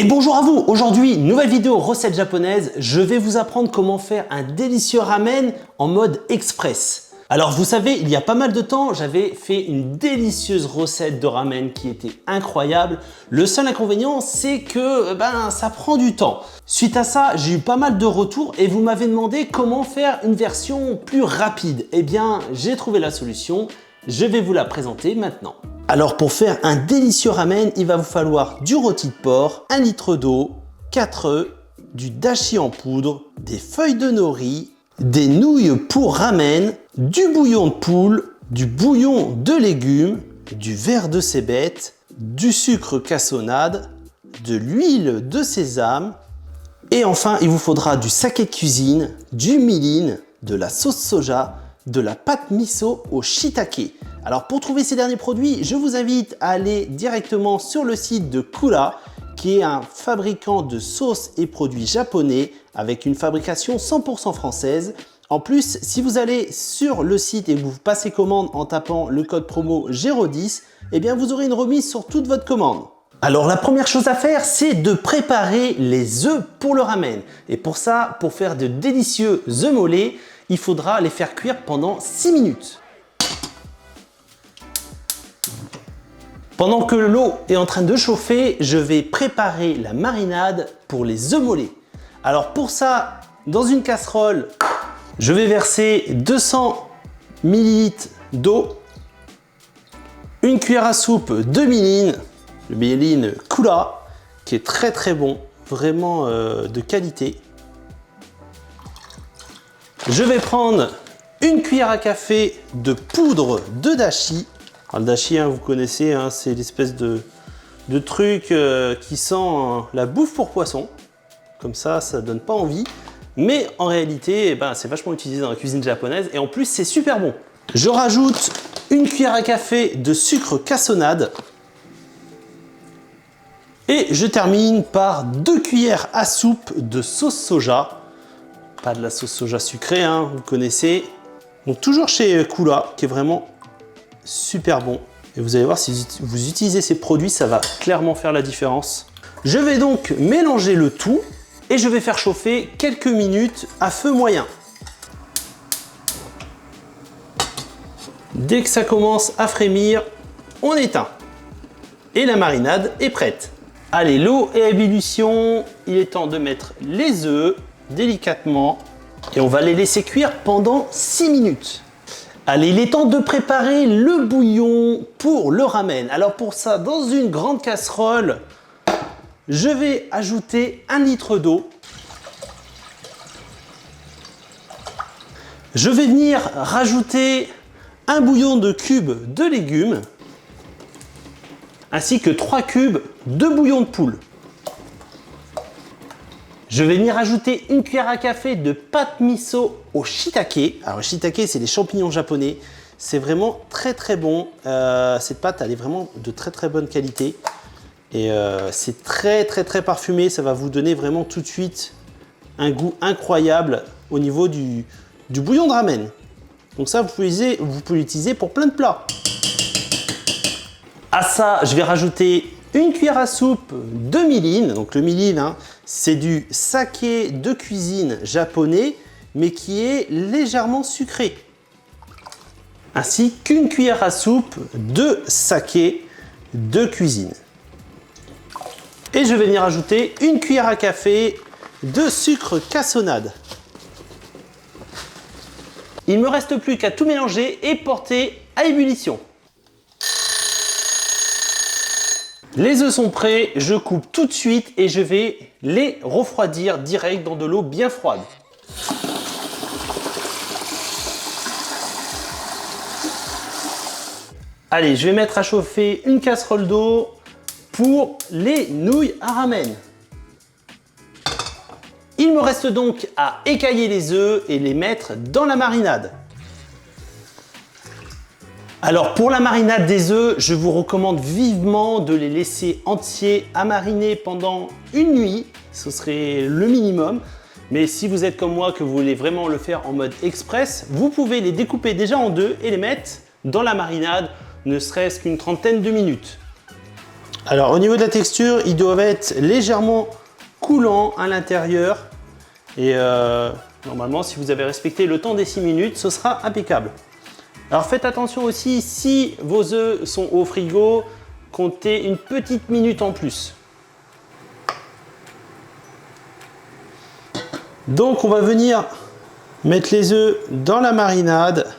Et bonjour à vous, aujourd'hui, nouvelle vidéo recette japonaise, je vais vous apprendre comment faire un délicieux ramen en mode express. Alors vous savez, il y a pas mal de temps, j'avais fait une délicieuse recette de ramen qui était incroyable. Le seul inconvénient, c'est que ça prend du temps. Suite à ça, j'ai eu pas mal de retours et vous m'avez demandé comment faire une version plus rapide. Eh bien, j'ai trouvé la solution, je vais vous la présenter maintenant. Alors pour faire un délicieux ramen, il va vous falloir du rôti de porc, 1 litre d'eau, 4 œufs, du dashi en poudre, des feuilles de nori, des nouilles pour ramen, du bouillon de poule, du bouillon de légumes, du verre de cébette, du sucre cassonade, de l'huile de sésame et enfin il vous faudra du saké de cuisine, du mirin, de la sauce soja, de la pâte miso au shiitake. Alors pour trouver ces derniers produits, je vous invite à aller directement sur le site de Kura, qui est un fabricant de sauces et produits japonais avec une fabrication 100% française. En plus, si vous allez sur le site et que vous passez commande en tapant le code promo GERO10, eh bien vous aurez une remise sur toute votre commande. Alors la première chose à faire, c'est de préparer les œufs pour le ramen. Et pour ça, pour faire de délicieux œufs mollets, il faudra les faire cuire pendant 6 minutes. Pendant que l'eau est en train de chauffer, je vais préparer la marinade pour les œufs mollets. Alors pour ça, dans une casserole, je vais verser 200 ml d'eau, une cuillère à soupe de mirin, le mirin Kura, qui est très bon, vraiment de qualité. Je vais prendre une cuillère à café de poudre de dashi. Alors, le dashi, vous connaissez, c'est l'espèce de truc qui sent la bouffe pour poisson. Comme ça donne pas envie. Mais en réalité, c'est vachement utilisé dans la cuisine japonaise et en plus, c'est super bon. Je rajoute une cuillère à café de sucre cassonade. Et je termine par 2 cuillères à soupe de sauce soja. Pas de la sauce soja sucrée, vous connaissez. Donc toujours chez Kura, qui est vraiment super bon. Et vous allez voir, si vous utilisez ces produits, ça va clairement faire la différence. Je vais donc mélanger le tout et je vais faire chauffer quelques minutes à feu moyen. Dès que ça commence à frémir, on éteint. Et la marinade est prête. Allez, l'eau est à ébullition. Il est temps de mettre les œufs délicatement et on va les laisser cuire pendant 6 minutes. Allez, il est temps de préparer le bouillon pour le ramen. Alors pour ça, dans une grande casserole, je vais ajouter 1 litre d'eau. Je vais venir rajouter un bouillon de cubes de légumes ainsi que 3 cubes de bouillon de poule. Je vais venir ajouter une cuillère à café de pâte miso au shiitake. Alors le shiitake, c'est des champignons japonais. C'est vraiment très bon. Cette pâte, elle est vraiment de très bonne qualité. Et c'est très parfumé. Ça va vous donner vraiment tout de suite un goût incroyable au niveau du bouillon de ramen. Donc ça, vous pouvez l'utiliser pour plein de plats. À ça, je vais rajouter une cuillère à soupe de mirin. Donc le mirin, c'est du saké de cuisine japonais, mais qui est légèrement sucré. Ainsi qu'une cuillère à soupe de saké de cuisine. Et je vais venir ajouter une cuillère à café de sucre cassonade. Il ne me reste plus qu'à tout mélanger et porter à ébullition. Les œufs sont prêts, je coupe tout de suite et je vais les refroidir direct dans de l'eau bien froide. Allez, je vais mettre à chauffer une casserole d'eau pour les nouilles à ramen. Il me reste donc à écailler les œufs et les mettre dans la marinade. Alors pour la marinade des œufs, je vous recommande vivement de les laisser entiers à mariner pendant une nuit. Ce serait le minimum. Mais si vous êtes comme moi, que vous voulez vraiment le faire en mode express, vous pouvez les découper déjà en deux et les mettre dans la marinade, ne serait-ce qu'une trentaine de minutes. Alors au niveau de la texture, ils doivent être légèrement coulants à l'intérieur. Et normalement, si vous avez respecté le temps des 6 minutes, ce sera impeccable. Alors faites attention aussi, si vos œufs sont au frigo, comptez une petite minute en plus. Donc on va venir mettre les œufs dans la marinade.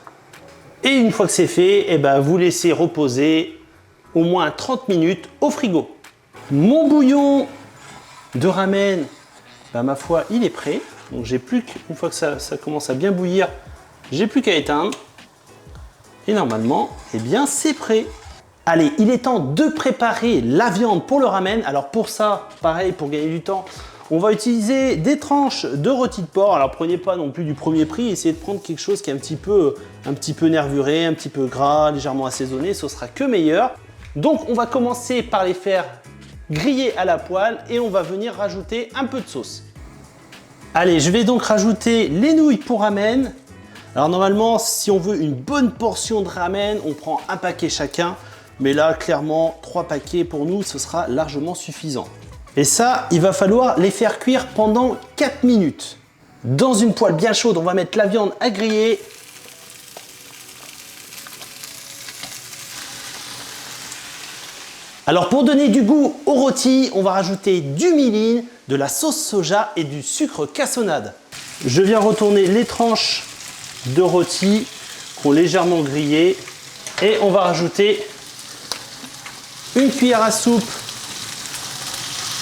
Et une fois que c'est fait, eh ben, vous laissez reposer au moins 30 minutes au frigo. Mon bouillon de ramen, ben, ma foi, il est prêt. Donc j'ai plus qu'une fois que ça commence à bien bouillir, j'ai plus qu'à éteindre. Et normalement, eh bien, c'est prêt. Allez, il est temps de préparer la viande pour le ramen. Alors pour ça, pareil, pour gagner du temps, on va utiliser des tranches de rôti de porc. Alors prenez pas non plus du premier prix, essayez de prendre quelque chose qui est un petit peu nervuré, un petit peu gras, légèrement assaisonné, ce sera que meilleur. Donc on va commencer par les faire griller à la poêle et on va venir rajouter un peu de sauce. Allez, je vais donc rajouter les nouilles pour ramen. Alors normalement, si on veut une bonne portion de ramen, on prend un paquet chacun. Mais là, clairement, 3 paquets pour nous, ce sera largement suffisant. Et ça, il va falloir les faire cuire pendant 4 minutes. Dans une poêle bien chaude, on va mettre la viande à griller. Alors pour donner du goût au rôti, on va rajouter du mirin, de la sauce soja et du sucre cassonade. Je viens retourner les tranches de rôti qui ont légèrement grillé et on va rajouter une cuillère à soupe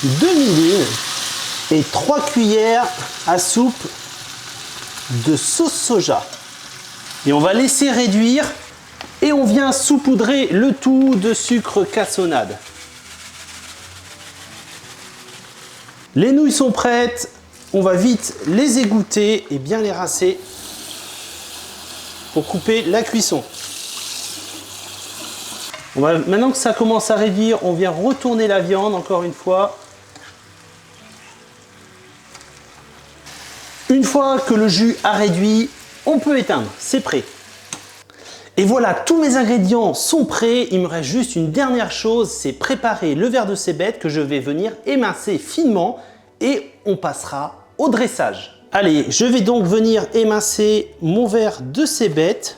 de mirin et 3 cuillères à soupe de sauce soja. Et on va laisser réduire et on vient saupoudrer le tout de sucre cassonade. Les nouilles sont prêtes, on va vite les égoutter et bien les rincer pour couper la cuisson. Maintenant que ça commence à réduire, on vient retourner la viande encore une fois. Une fois que le jus a réduit, on peut éteindre, c'est prêt. Et voilà, tous mes ingrédients sont prêts. Il me reste juste une dernière chose, c'est préparer le verre de cébette que je vais venir émincer finement et on passera au dressage. Allez, je vais donc venir émincer mon verre de cébette.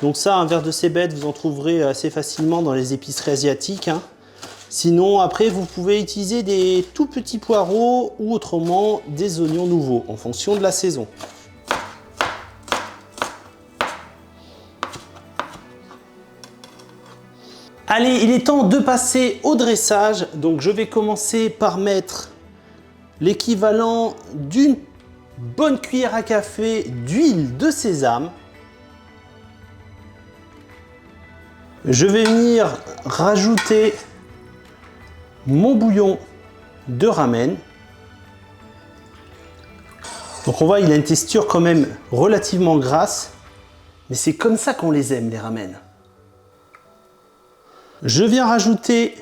Donc ça, un verre de cébette, vous en trouverez assez facilement dans les épiceries asiatiques. Sinon, après, vous pouvez utiliser des tout petits poireaux ou autrement des oignons nouveaux en fonction de la saison. Allez, il est temps de passer au dressage. Donc je vais commencer par mettre l'équivalent d'une bonne cuillère à café d'huile de sésame. Je vais venir rajouter mon bouillon de ramen. Donc on voit, il a une texture quand même relativement grasse, mais c'est comme ça qu'on les aime, les ramen. Je viens rajouter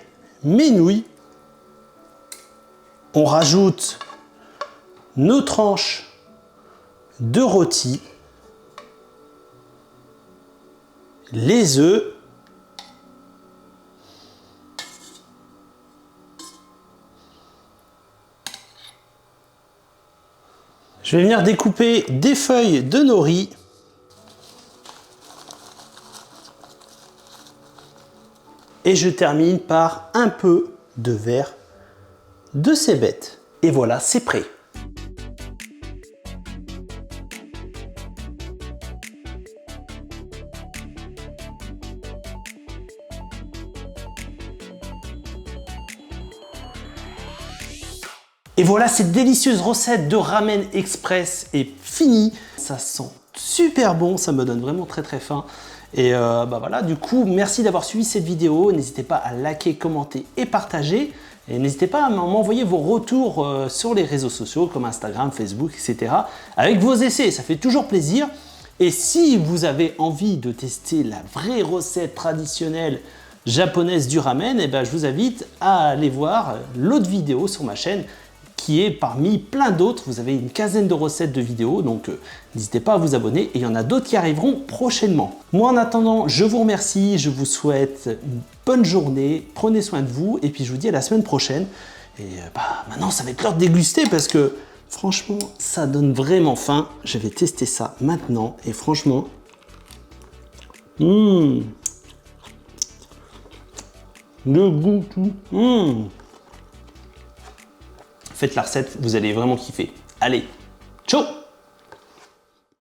mes nouilles. On rajoute nos tranches de rôti, les œufs, je vais venir découper des feuilles de nori. Et je termine par un peu de verre de cébette. Et voilà, c'est prêt. Et voilà, cette délicieuse recette de ramen express est finie. Ça sent super bon, ça me donne vraiment très faim. Et voilà, du coup, merci d'avoir suivi cette vidéo. N'hésitez pas à liker, commenter et partager. Et n'hésitez pas à m'envoyer vos retours sur les réseaux sociaux comme Instagram, Facebook, etc. avec vos essais, ça fait toujours plaisir. Et si vous avez envie de tester la vraie recette traditionnelle japonaise du ramen, eh ben, je vous invite à aller voir l'autre vidéo sur ma chaîne qui est parmi plein d'autres. Vous avez une quinzaine de recettes de vidéos, donc n'hésitez pas à vous abonner et il y en a d'autres qui arriveront prochainement. Moi en attendant, je vous remercie, je vous souhaite une bonne journée, prenez soin de vous et puis je vous dis à la semaine prochaine. Et maintenant ça va être l'heure de déguster parce que franchement ça donne vraiment faim. Je vais tester ça maintenant et franchement, le goût, tout. Faites la recette, vous allez vraiment kiffer. Allez, ciao!